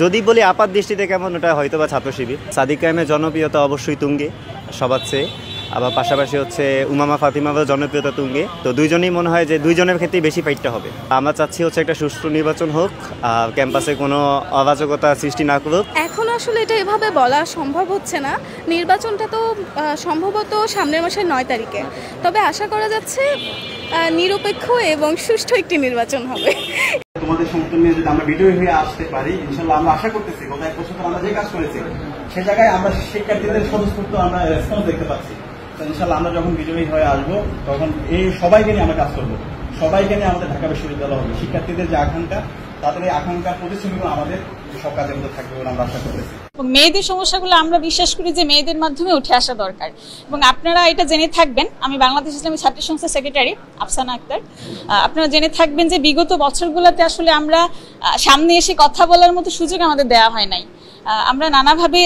যদি বলি আপাত দৃষ্টিতে কেমন, ওটা হয়তো বা ছাত্র শিবির। সাদিক কায়েমের জনপ্রিয়তা অবশ্যই তুঙ্গে সবার চেয়ে, আবার পাশাপাশি হচ্ছে উমামা ফাতিমারও জনপ্রিয়তা তুঙ্গে। তো দুইজনেই মনে হয় যে দুইজনের ক্ষেত্রেই বেশি ফাইটটা হবে। আমরা চাচ্ছি হচ্ছে একটা সুষ্ঠু নির্বাচন হোক, ক্যাম্পাসে কোনো অরাজকতা সৃষ্টি না করুক। এখন আসলে এটা এভাবে বলা সম্ভব হচ্ছে না। নির্বাচনটা তো সম্ভবত সামনের মাসের 9 তারিখে, তবে আশা করা যাচ্ছে নিরপেক্ষ এবং সুষ্ঠু একটি নির্বাচন হবে। তোমাদের সমর্থন নিয়ে যদি আমরা বিজয়ী হয়ে আসতে পারি, ইনশাল্লাহ আমরা আশা করতেছি গত 1 বছর আমরা যে কাজ করেছি সে জায়গায় আমরা শিক্ষার্থীদের স্বতঃস্ফূর্ত আমরা রেসপন্স দেখতে পাচ্ছি। তো ইনশাল্লাহ আমরা যখন বিজয়ী হয়ে আসবো তখন এই সবাইকে নিয়ে আমরা কাজ করবো, সবাইকে নিয়ে আমাদের ঢাকা বিশ্ববিদ্যালয় হবে। শিক্ষার্থীদের যে আকাঙ্ক্ষা, তাদের এই আকাঙ্ক্ষার প্রতিশ্রুতিগুলো আমাদের সব কাজের মধ্যে থাকবে বলে আমরা আশা করতেছি। মেয়েদের সমস্যাগুলো আমরা বিশ্বাস করি যে মেয়েদের মাধ্যমে উঠে আসা দরকার। এবং আপনারা এটা জেনে থাকবেন, আমি বাংলাদেশ ইসলামী ছাত্র সংস্থার সেক্রেটারি আফসানা আক্তার। আপনারা জেনে থাকবেন যে বিগত বছরগুলোতে আসলে আমরা সামনে এসে কথা বলার মতো সুযোগ আমাদের দেওয়া হয় নাই। আমরা নানাভাবে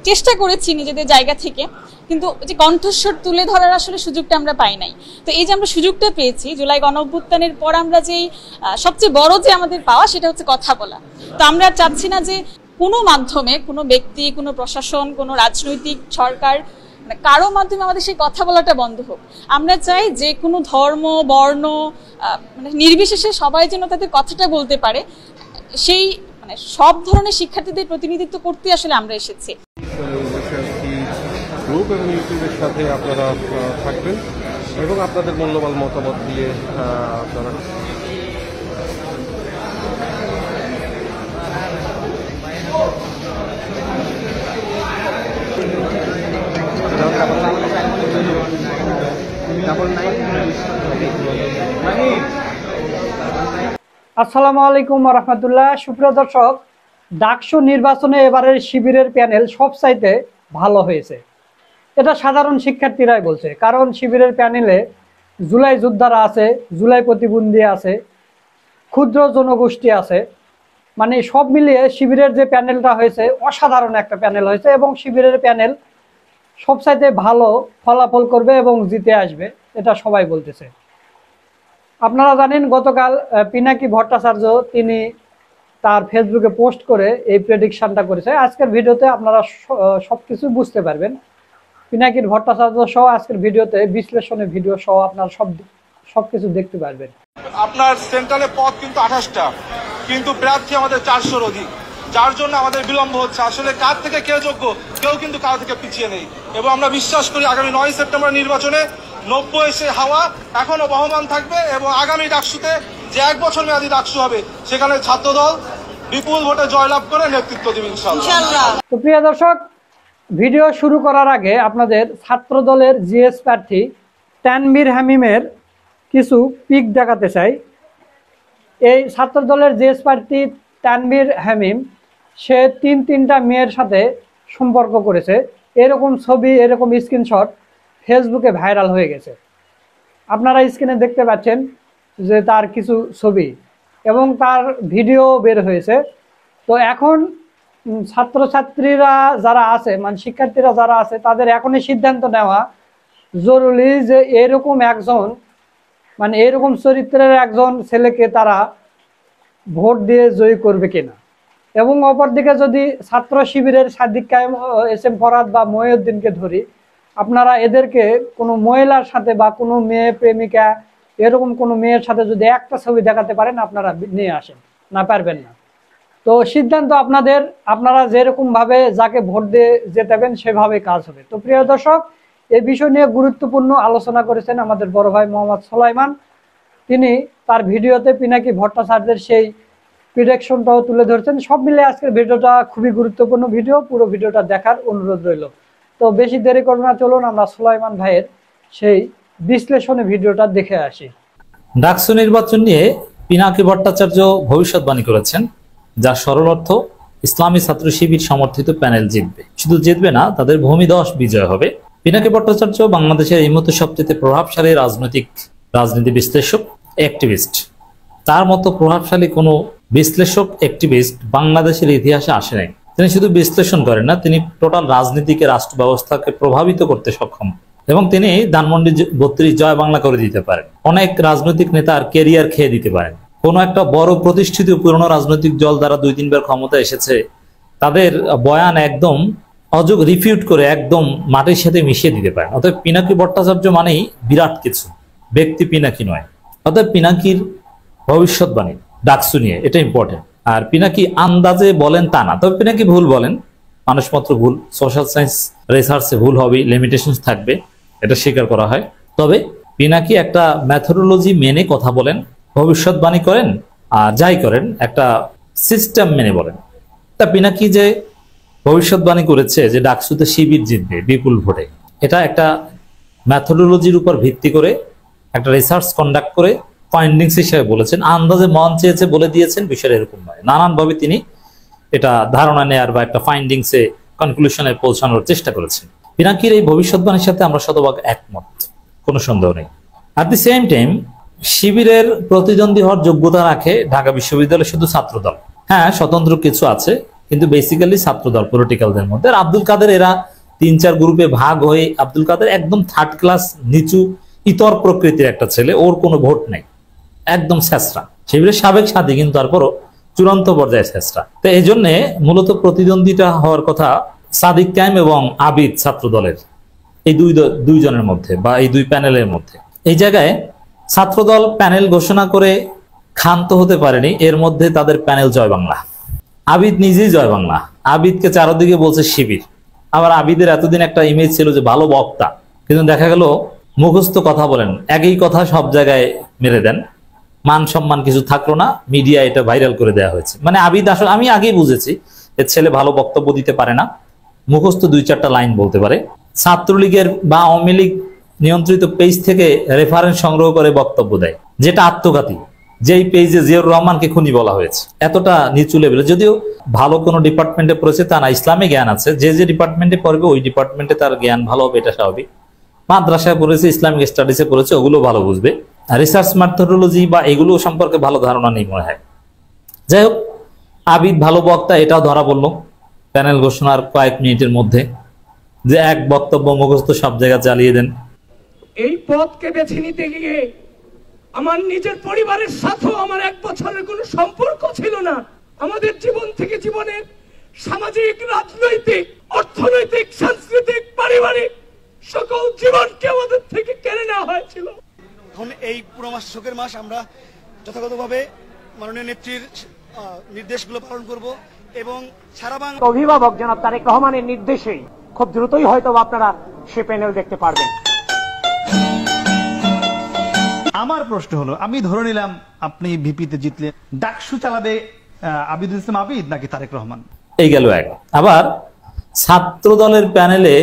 চেষ্টা করেছি নিজেদের জায়গা থেকে, কিন্তু যে কণ্ঠস্বর তুলে ধরার আসলে সুযোগটা আমরা পাই নাই। তো এই যে আমরা সুযোগটা পেয়েছি জুলাই গণঅভ্যুত্থানের পর, আমরা যেই সবচেয়ে বড় যে আমাদের পাওয়া সেটা হচ্ছে কথা বলা। তো আমরা চাচ্ছি না যে কোনো মাধ্যমে কোনো ব্যক্তি, কোনো প্রশাসন, কোনো রাজনৈতিক সরকার, মানে কারো মাধ্যমে আমাদের সেই কথা বলাটা বন্ধ হোক। আমরা চাই যে কোনো ধর্ম, বর্ণ মানে নির্বিশেষে সবাই যেন তাদের কথাটা বলতে পারে। সেই মানে সব ধরনের শিক্ষার্থীদের প্রতিনিধিত্ব করতে আসলে আমরা এসেছি। গ্রুপ এবং ইউটিউবের সাথে আপনারা থাকবেন এবং আপনাদের মূল্যবান মতামত দিয়ে আপনারা আসসালামু আলাইকুম ওয়া রাহমাতুল্লাহ। সুপ্রিয় দর্শক, ডাকসু নির্বাচনে এবারের শিবিরের প্যানেল সবচাইতে ভালো হয়েছে, এটা সাধারণ শিক্ষার্থীরাই বলছে। কারণ শিবিরের প্যানেলে জুলাই যোদ্ধারা আছে, জুলাই প্রতিবন্ধী আছে, ক্ষুদ্র জনগোষ্ঠী আছে, মানে সব মিলিয়ে শিবিরের যে প্যানেলটা হয়েছে অসাধারণ একটা প্যানেল হয়েছে। এবং শিবিরের প্যানেল সবচাইতে ভালো ফলাফল করবে এবং জিতে আসবে, এটা সবাই বলতেছে। আপনারা জানেন গতকাল পিনাকি ভট্টাচার্য তিনি তার ফেসবুকে পোস্ট করে এই প্রেডিকশনটা করেছে। আজকের ভিডিওতে আপনারা সবকিছু বুঝতে পারবেন। পিনাকির ভট্টাচার্য সহ আজকের ভিডিওতে বিশ্লেষণী ভিডিও সহ আপনারা সবকিছু দেখতে পারবেন। আপনার সেন্ট্রালে পদ কিন্তু 28টা, কিন্তু প্রার্থী আমাদের 400-র অধিক, যার জন্য আমাদের বিলম্ব হচ্ছে। আসলে কার থেকে কে যোগ্য, কেউ কিন্তু কারো থেকে পিছিয়ে নেই। এবং আমরা বিশ্বাস করি আগামী 9 সেপ্টেম্বর নির্বাচনে 90 এসে হাওয়া এখনো বহমান থাকবে এবং আগামী ডাকসুতে যে 1 বছর মেয়াদী ডাকসু হবে সেখানে ছাত্রদল বিপুল ভোটে জয়লাভ করে নেতৃত্ব দেবে ইনশাআল্লাহ। তো প্রিয় দর্শক, ভিডিও শুরু করার আগে আপনাদের ছাত্রদলের জিএস প্রার্থী তানভীর হামিমের কিছু পিক দেখাতে চাই। এই ছাত্রদলের জিএস প্রার্থী তানভীর হামিম সে 3টা মেয়ের সাথে সম্পর্ক করেছে, এরকম ছবি, এরকম স্ক্রিনশট ফেসবুকে ভাইরাল হয়ে গেছে। আপনারা স্ক্রিনে দেখতে পাচ্ছেন যে তার কিছু ছবি এবং তার ভিডিও বের হয়েছে। তো এখন ছাত্রছাত্রীরা যারা আছে, মানে শিক্ষার্থীরা যারা আছে, তাদের এখনই সিদ্ধান্ত নেওয়া জরুরি যে এরকম একজন, মানে এরকম চরিত্রের একজন ছেলেকে তারা ভোট দিয়ে জয়ী করবে কিনা। এবং অপরদিকে যদি ছাত্র শিবিরের সাদিক কায়েম, এস.এম. ফরহাদ বা মহিউদ্দিনকে ধরি, আপনারা এদেরকে কোনো মহিলার সাথে বা কোনো মেয়ে প্রেমিকা, এরকম কোনো মেয়ের সাথে যদি একটা ছবি দেখাতে পারেন আপনারা নিয়ে আসেন, না পারবেন না। তো সিদ্ধান্ত আপনাদের, আপনারা যেরকমভাবে যাকে ভোট দিয়ে জেতাবেন সেভাবে কাজ হবে। তো প্রিয় দর্শক, এই বিষয় নিয়ে গুরুত্বপূর্ণ আলোচনা করেছেন আমাদের বড় ভাই মোহাম্মদ সুলাইমান। তিনি তার ভিডিওতে পিনাকি ভট্টাচার্যের সেই প্রেডিকশনটাও তুলে ধরছেন। সব মিলে আজকের ভিডিওটা খুবই গুরুত্বপূর্ণ ভিডিও, পুরো ভিডিওটা দেখার অনুরোধ রইল। তো বেশি দেরি করব না, চলুন আমরা সুলাইমান ভাইয়ের সেই বিশ্লেষণী ভিডিওটা দেখে আসি। ডাকসু নির্বাচন নিয়ে পিনাকি ভট্টাচার্য ভবিষ্যৎবাণী করেছেন, যার সরল অর্থ ইসলামী ছাত্র শিবির সমর্থিত প্যানেল জিতবে। শুধু জিতবে না, তাদের ভূমিধস বিজয় হবে। পিনাকি ভট্টাচার্য বাংলাদেশের এই মুহূর্তে সবচেয়ে প্রভাবশালী রাজনীতি বিশ্লেষক, অ্যাক্টিভিস্ট। তার মতো প্রভাবশালী কোনো বিশ্লেষক, অ্যাক্টিভিস্ট বাংলাদেশের ইতিহাসে আসে নাই। তিনি শুধু বিশ্লেষণ করেন না, তিনি টোটাল রাজনীতিকে, রাষ্ট্র ব্যবস্থাকে প্রভাবিত করতে সক্ষম। এবং তিনি ধানমন্ডি 32 জয় বাংলা করে দিতে পারেন। অনেক রাজনৈতিক নেতার কেরিয়ার খেয়ে দিতে পারেন। কোনো একটা বড় প্রতিষ্ঠিত পুরনো রাজনৈতিক দল দ্বারা 2-3 বার ক্ষমতা এসেছে, তাদের বয়ান একদম অযোগ রিফিউট করে একদম মাটির সাথে মিশিয়ে দিতে পারে। অতএব পিনাকি ভট্টাচার্য মানেই বিরাট কিছু, ব্যক্তি পিনাকি নয়। অতএব পিনাকির ভবিষ্যৎবাণী ডাকসু নিয়ে এটা ইম্পর্টেন্ট। আর পিনাকি আন্দাজে বলেন তা না, তবে পিনাকি ভুল বলেন, মানুষ মাত্র ভুল, সোশ্যাল সায়েন্স রিসার্চে ভুল হবে, লিমিটেশনস থাকবে, এটা স্বীকার করা হয়। তবে পিনাকি একটা মেথোডোলজি মেনে কথা বলেন, ভবিষ্যৎবাণী করেন, আর যাই করেন একটা সিস্টেম মেনে বলেন। তা পিনাকি যে ভবিষ্যৎবাণী করেছে যে ডাকসুতে শিবির জিতবে বিপুল ভোটে, এটা একটা মেথোডোলজির উপর ভিত্তি করে একটা রিসার্চ কন্ডাক্ট করে ফাইন্ডিংস হিসেবে বলেছেন। আন্দাজে মন চেয়েছে বলে দিয়েছেন, বিষয়টা এরকম নয়। নানানভাবে তিনি এটা ধারণা নেয়ার বা একটা ফাইন্ডিংসে কনক্লুশনে পৌঁছানোর চেষ্টা করেছেন। পিনাকির এই ভবিষ্যৎবাণীর সাথে আমরা শতভাগ একমত, কোনো সন্দেহ নেই। অ্যাট দি সেম টাইম শিবিরের প্রতিদ্বন্দ্বী হওয়ার যোগ্যতা রাখে ঢাকা বিশ্ববিদ্যালয়ের শুধু ছাত্রদল। হ্যাঁ, স্বতন্ত্র কিছু আছে, কিন্তু বেসিক্যালি ছাত্রদল পলিটিক্যালদের মধ্যে। আর আব্দুল কাদের এরা 3-4 গ্রুপে ভাগ হয়ে, আব্দুল কাদের একদম থার্ড ক্লাস নিচু ইতর প্রকৃতির একটা ছেলে, ওর কোনো ভোট নেই, একদম শেষরা। শিবিরের সাবেক সাথী, কিন্তু তারপরও চূড়ান্ত পর্যায়ে শেষরা। তো এই জন্যে মূলত প্রতিদ্বন্দ্বিতা হওয়ার কথা সাদিক কায়েম এবং আবিদ ছাত্রদলের, এই দুইজনের মধ্যে বা এই দুই প্যানেলের মধ্যে। এই জায়গায় ছাত্রদল প্যানেল ঘোষণা করে ক্ষান্ত হতে পারেনি, এর মধ্যে তাদের প্যানেল জয় বাংলা। আবিদ নিজেই জয় বাংলা, আবিদকে চারদিকে বলছে শিবির। আবার আবিদের এতদিন একটা ইমেজ ছিল যে ভালো বক্তা, কিন্তু দেখা গেল মুখস্থ কথা বলেন, একই কথা সব জায়গায় মেরে দেন, মান সম্মান কিছু থাকলো না, মিডিয়া এটা ভাইরাল করে দেওয়া হয়েছে। মানে আবিদ আসলে আমি আগেই বুঝেছি এর ছেলে ভালো বক্তব্য দিতে পারে না, মুখস্থ 2-4টা লাইন বলতে পারে, ছাত্রলীগের বা আওয়ামী লীগ নিয়ন্ত্রিত পেজ থেকে রেফারেন্স সংগ্রহ করে বক্তব্য দেয়, যেটা আত্মঘাতী। যেই পেজে জিয়াউর রহমানকে খুনি বলা হয়েছে, এতটা নিচু লেভেলে। যদিও ভালো কোনো ডিপার্টমেন্টে পড়েছে তা না, ইসলামে জ্ঞান আছে, যে যে ডিপার্টমেন্টে পড়বে ওই ডিপার্টমেন্টে তার জ্ঞান ভালো হবে, এটা স্বাভাবিক। মাদ্রাসায় পড়েছে, ইসলামিক স্টাডিজে পড়েছে, ওগুলো ভালো বুঝবে। রিসার্চ মেথোডোলজি বা এগুলো সম্পর্কে ভালো ধারণা নেই মনে হয়। যাই হোক, আবিদ ভালো বক্তা এটাও ধরা পড়লো প্যানেল ঘোষণার কয়েক মিনিটের মধ্যে, যে এক বক্তব্য মুখস্থ সব জায়গা চালিয়ে দেন। এই পথকে বেছে নিতে গিয়ে আমার নিজের পরিবারের সাথেও আমার 1 বছরের কোনো সম্পর্ক ছিল না। আমাদের জীবন থেকে জীবনের সামাজিক, রাজনৈতিক, অর্থনৈতিক, সাংস্কৃতিক, পারিবারিক সকল জীবনকে আমাদের থেকে কেড়ে নেওয়া হয়েছিল। এখন এই পুরো মাস, শোকের মাস, আমরা যথাযথভাবে মাননীয় নেত্রীর নির্দেশগুলো পালন করব এবং সারা বাংলা অভিভাবক জনাব তারেক রহমানের নির্দেশেই খুব দ্রুতই হয়তো আপনারা সে প্যানেল দেখতে পারবেন। আমার প্রশ্ন হলো, আমি ধরে নিলাম আপনি ভিপিতে জিতলেন, ডাকসু চালাবে আবিদুল ইসলাম আবিদ নাকি তারেক রহমান? এই গেল এক। আবার ছাত্র দলের প্যানেলে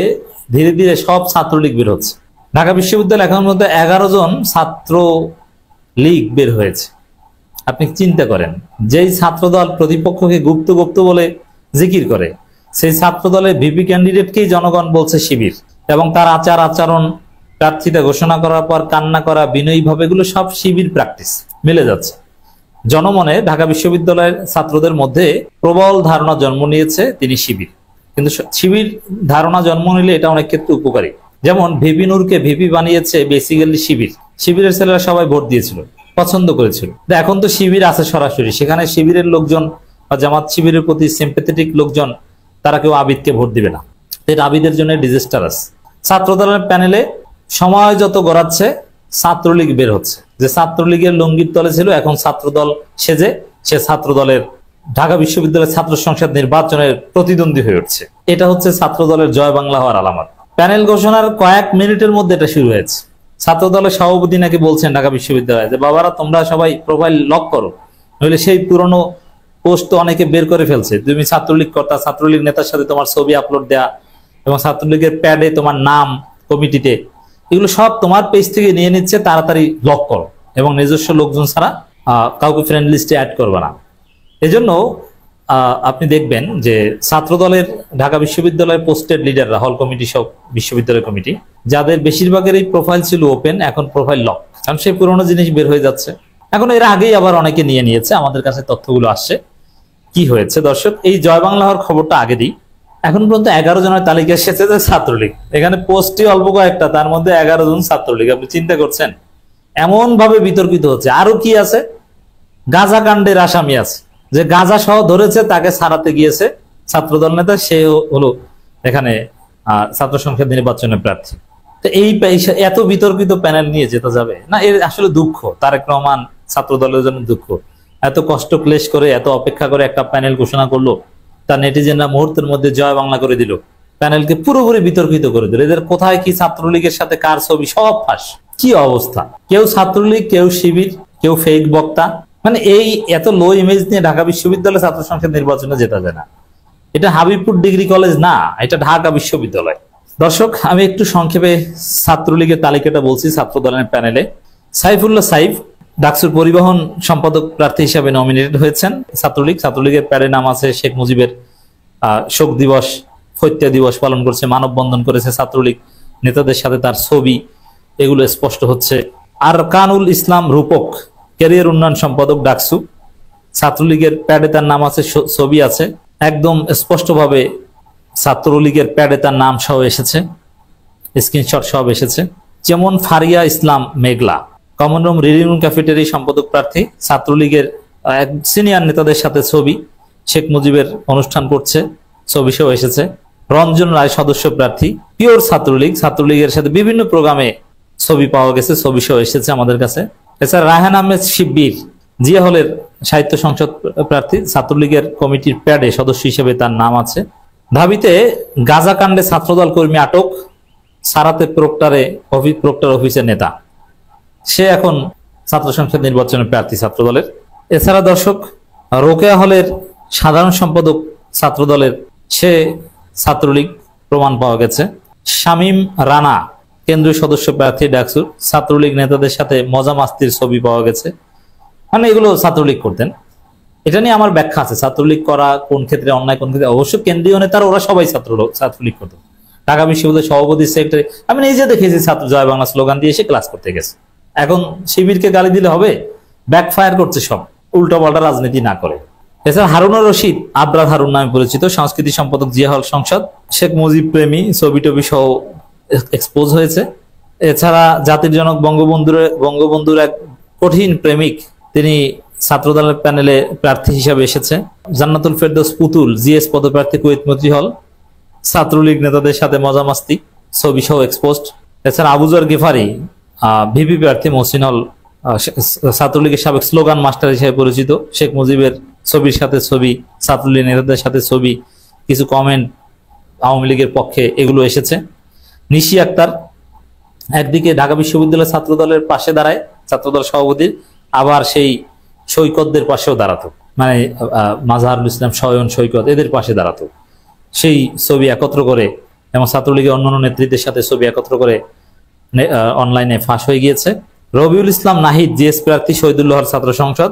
ধীরে ধীরে সব ছাত্রলীগ বের হচ্ছে। ঢাকা বিশ্ববিদ্যালয় এখন মধ্যে 11 জন ছাত্র লীগ বের হয়েছে। আপনি চিন্তা করেন, যেই ছাত্রদল প্রতিপক্ষকে গুপ্ত গুপ্ত বলে জিকির করে, সেই ছাত্রদলের ভিপি ক্যান্ডিডেটকেই জনগণ বলছে শিবির, এবং তার আচার আচরণ, প্রার্থীতা ঘোষণা করার পর কান্না করা, বিনয়ী ভাবে, এগুলো সব শিবির প্র্যাকটিস মিলে যাচ্ছে। জনমনে ঢাকা বিশ্ববিদ্যালয়ের ছাত্রদের মধ্যে প্রবল ধারণা জন্ম নিয়েছে তিনি শিবির। কিন্তু শিবির ধারণা জন্ম নিলে এটা অনেক ক্ষেত্রে উপকারী। যেমন ভিপি নূরকে ভিপি বানিয়েছে বেসিক্যালি শিবির। শিবিরের ছেলেরা সবাই ভোট দিয়েছিল, পছন্দ করেছিল। এখন তো শিবির আছে সরাসরি, সেখানে শিবিরের লোকজন বা জামাত শিবিরের প্রতি সিম্প্যাথেটিক লোকজন, তারা কেউ আবিদকে ভোট দিবে না। এটা আবিদের জন্য ডিজাস্টারাস। ছাত্রদলের প্যানেলে সময় যত গড়াচ্ছে ছাত্রলীগ বের হচ্ছে। যে ছাত্রলীগের লঙ্গির তলে ছিল, এখন ছাত্রদল সেজে সে ছাত্রদলের ঢাকা বিশ্ববিদ্যালয়ের ছাত্র সংসদ নির্বাচনের প্রতিদ্বন্দ্বী হয়ে উঠছে। এটা হচ্ছে ছাত্রদলের জয় বাংলা হওয়ার আলামত। প্যানেল ঘোষণার কয়েক মিনিটের মধ্যে এটা শুরু হয়েছে। ছাত্রদলের সভাপতি নাকি বলছেন ঢাকা বিশ্ববিদ্যালয়ে যে বাবারা তোমরা সবাই প্রোফাইল লক করো, নইলে সেই পুরনো পোস্ট অনেকে বের করে ফেলছে। তুমি ছাত্রলীগ কর্তা, ছাত্রলীগ নেতার সাথে তোমার ছবি আপলোড দেয়া এবং ছাত্রলীগের প্যাডে তোমার নাম কমিটিতে, এগুলো সব তোমার পেজ থেকে নিয়ে নিচ্ছে, তাড়াতাড়ি লক করো এবং নিজস্ব লোকজন ছাড়া কাউকে ফ্রেন্ড লিস্টে অ্যাড করবে না। এজন্য আপনি দেখবেন যে ছাত্রদলের ঢাকা বিশ্ববিদ্যালয়ের পোস্টেড লিডাররা, হল কমিটি সব বিশ্ববিদ্যালয় কমিটি, যাদের বেশিরভাগের এই প্রোফাইল ছিল ওপেন, এখন প্রোফাইল লক, কারণ সেই পুরোনো জিনিস বের হয়ে যাচ্ছে। এখন এর আগেই আবার অনেকে নিয়ে নিয়েছে, আমাদের কাছে তথ্যগুলো আসছে। কি হয়েছে দর্শক, এই জয় বাংলা হওয়ার খবরটা আগে দিই। এখন পর্যন্ত 11 জনের তালিকা এসেছে যে ছাত্রলীগ, এখানে পোস্টই অল্প কয়েকটা, তার মধ্যে 11 জন ছাত্রলীগ। আপনি চিন্তা করছেন, এমন ভাবে বিতর্কিত হচ্ছে। আরো কি আছে, গাঁজা কাণ্ডের আসামি আছে, যে গাঁজা সহ ধরেছে তাকে ছাড়াতে গিয়েছে ছাত্রদল নেতা, সে হলো এখানে ছাত্র সংসদ নির্বাচনের প্রার্থী। তো এই এত বিতর্কিত প্যানেল নিয়ে যেতে যাবে না, এর আসলে দুঃখ। তারেক রহমান ছাত্রদলের জন্য দুঃখ, এত কষ্ট ক্লেশ করে এত অপেক্ষা করে একটা প্যানেল ঘোষণা করলো, তার নেটিজেনরা মুহূর্তের মধ্যে জয় বাংলা করে দিল, প্যানেলকে পুরোপুরি বিতর্কিত করে দিল। এদের কোথায় কি ছাত্রলীগের সাথে কার ছবি সব ফাঁস, কি অবস্থা। কেউ ছাত্রলীগ, কেউ শিবির, কেউ ফেক বক্তা। মানে এই এত লো ইমেজ নিয়ে ঢাকা বিশ্ববিদ্যালয় ছাত্র সংসদ নির্বাচনে যেতে যায় না। এটা হাবিবপুর ডিগ্রি কলেজ না, এটা ঢাকা বিশ্ববিদ্যালয়। দর্শক, আমি একটু সংক্ষেপে ছাত্রলীগের তালিকাটা বলছি। ছাত্র দলের প্যানেলে সাইফুল্লাহ সাইফ ডাকসুর পরিবহন সম্পাদক প্রার্থী হিসাবে নমিনেটেড হয়েছেন ছাত্রলীগ। ছাত্রলীগের প্যাডে নাম আছে শেখ মুজিবের শোক দিবস, হত্যা দিবস পালন করছে, মানববন্ধন করেছে ছাত্রলীগ নেতাদের সাথে, তার ছবি এগুলো স্পষ্ট হচ্ছে। আর কানুল ইসলাম রূপক ক্যারিয়ার উন্নয়ন সম্পাদক ডাকসু, ছাত্রলীগের প্যাডে তার নাম আছে, ছবি আছে, একদম স্পষ্টভাবে ছাত্রলীগের প্যাডে তার নাম সহ এসেছে, স্ক্রিনশট সব এসেছে। যেমন ফারিয়া ইসলাম মেঘলা কমন রুম রিডিং রুম ক্যাফেটেরি সম্পাদক প্রার্থী, ছাত্রলীগের এক সিনিয়র নেতাদের সাথে ছবি, শেখ মুজিবের অনুষ্ঠান করছে, ছবি সহ এসেছে। রঞ্জন রায় সদস্য প্রার্থী, পিওর ছাত্রলীগ, ছাত্রলীগের সাথে বিভিন্ন প্রোগ্রামে ছবি পাওয়া গেছে, ছবি সহ এসেছে আমাদের কাছে। এছাড়া রায়হান আহমেদ শিব্বির জিয়া হলের সাহিত্য সংসদ প্রার্থী, ছাত্রলীগের কমিটির প্যাডে সদস্য হিসেবে তার নাম আছে। ঢাবিতে গাজা কাণ্ডে ছাত্রদল কর্মী আটক, সারাতে প্রক্টর অফিসের নেতা, সে এখন ছাত্র সংসদ নির্বাচনের প্রার্থী ছাত্রদলের। এছাড়া দর্শক, রোকেয়া হলের সাধারণ সম্পাদক ছাত্রদলের, সে ছাত্রলীগ প্রমাণ পাওয়া গেছে। শামীম রানা কেন্দ্রীয় সদস্য প্রার্থী ডাকসুর, ছাত্রলীগ নেতাদের সাথে মজা মাস্তির ছবি পাওয়া গেছে। মানে এগুলো ছাত্রলীগ করতেন। এটা নিয়ে আমার ব্যাখ্যা আছে, ছাত্রলীগ করা কোন ক্ষেত্রে অন্যায়, কোন ক্ষেত্রে। অবশ্য কেন্দ্রীয় নেতারা ওরা সবাই ছাত্রলীগ করতো। ঢাকা বিশ্ববিদ্যালয়ের সভাপতি, সেক্রেটারি, আমি নিজে দেখেছি ছাত্র জয় বাংলা স্লোগান দিয়ে এসে ক্লাস করতে গেছে। এখন শিবিরকে গালি দিলে হবে? ব্যাকফায়ার করছে সব, উল্টো পাল্টা রাজনীতি না করে। এছাড়া হারুনুর রশিদ, আবরার হারুন নামে পরিচিত, সংস্কৃতি সম্পাদক জিয়া হল সংসদ, শেখ মুজিব প্রেমী, ছবি টবি সহ এক্সপোজ হয়েছে। এছাড়া জাতির জনক বঙ্গবন্ধুর এক কঠিন প্রেমিক, তিনি ছাত্রদলের প্যানেলে প্রার্থী হিসাবে এসেছে। জান্নাতুল ফেরদৌস পুতুল জিএস পদপ্রার্থী, কুয়েত মন্ত্রী হল, ছাত্রলীগ নেতাদের সাথে মজামাস্তি, ছবি সহ এক্সপোজড। এছাড়া আবুজর গেফারি ভিপি প্রার্থী, মহসিন হল ছাত্রলীগের সাবেক স্লোগান মাস্টার হিসেবে পরিচিত, শেখ মুজিবের ছবির সাথে ছবি, ছাত্রলীগ নেতাদের সাথে ছবি, কিছু কমেন্ট আওয়ামী লীগের পক্ষে, এগুলো এসেছে। নিশি আক্তার একদিকে ঢাকা বিশ্ববিদ্যালয় ছাত্রদলের পাশে দাঁড়ায়, ছাত্রদল সভাপতির, আবার সেই সৈকতদের পাশেও দাঁড়াতো, মানে মাজহারুল ইসলাম, শয়ন, সৈকত, এদের পাশে দাঁড়াতো। সেই ছবি একত্র করে এবং ছাত্রলীগের অন্যান্য নেতৃত্বের সাথে ছবি একত্র করে অনলাইনে ফাঁস হয়ে গিয়েছে। রবিউল ইসলাম নাহিদ জিএস প্রার্থী, শহীদুল্লাহর ছাত্র সংসদ,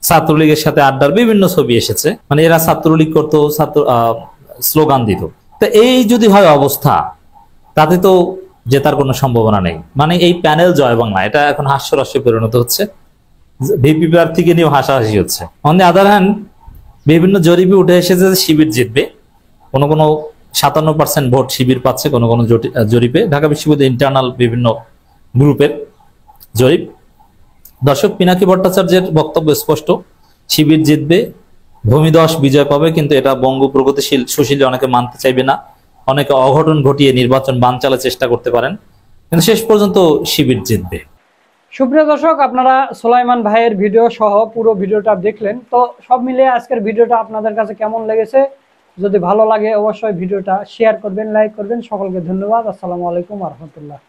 ছাত্রলীগের সাথে আড্ডার বিভিন্ন ছবি এসেছে। মানে এরা ছাত্রলীগ করতো, স্লোগান দিত। তো এই যদি হয় অবস্থা, তাতে তো জেতার কোনো সম্ভাবনা নেই। মানে এই প্যানেল জয় বাংলা, এটা এখন হাস্যরস্যে পরিণত হচ্ছে, ভিপি প্রার্থীকে নিয়েও হাসাহাসি হচ্ছে। অন দি আদার হ্যান্ড, বিভিন্ন জরিপে উঠে এসেছে যে শিবির জিতবে। কোনো 57% ভোট শিবির পাচ্ছে, কোনো জরিপে, ঢাকা বিশ্ববিদ্যালয় ইন্টারনাল বিভিন্ন গ্রুপের জরিপ। দর্শক, পিনাকি ভট্টাচার্যের বক্তব্য স্পষ্ট, শিবির জিতবে, ভূমিধস বিজয় পাবে। কিন্তু এটা বঙ্গ প্রগতিশীল সুশীলে অনেকে মানতে চাইবে না, অনেকে অঘটন ঘটিয়ে নির্বাচন বানচালের চেষ্টা করতে পারেন, কিন্তু শেষ পর্যন্ত শিবির জিতবে। সুপ্রিয় দর্শক, আপনারা সুলাইমান ভাইয়ের ভিডিও সহ পুরো ভিডিওটা দেখলেন। তো সব মিলিয়ে আজকের ভিডিওটা আপনাদের কাছে কেমন লেগেছে? যদি ভালো লাগে অবশ্যই ভিডিওটা শেয়ার করবেন, লাইক করবেন। সকলকে ধন্যবাদ। আসসালামু আলাইকুম ওয়া রাহমাতুল্লাহ।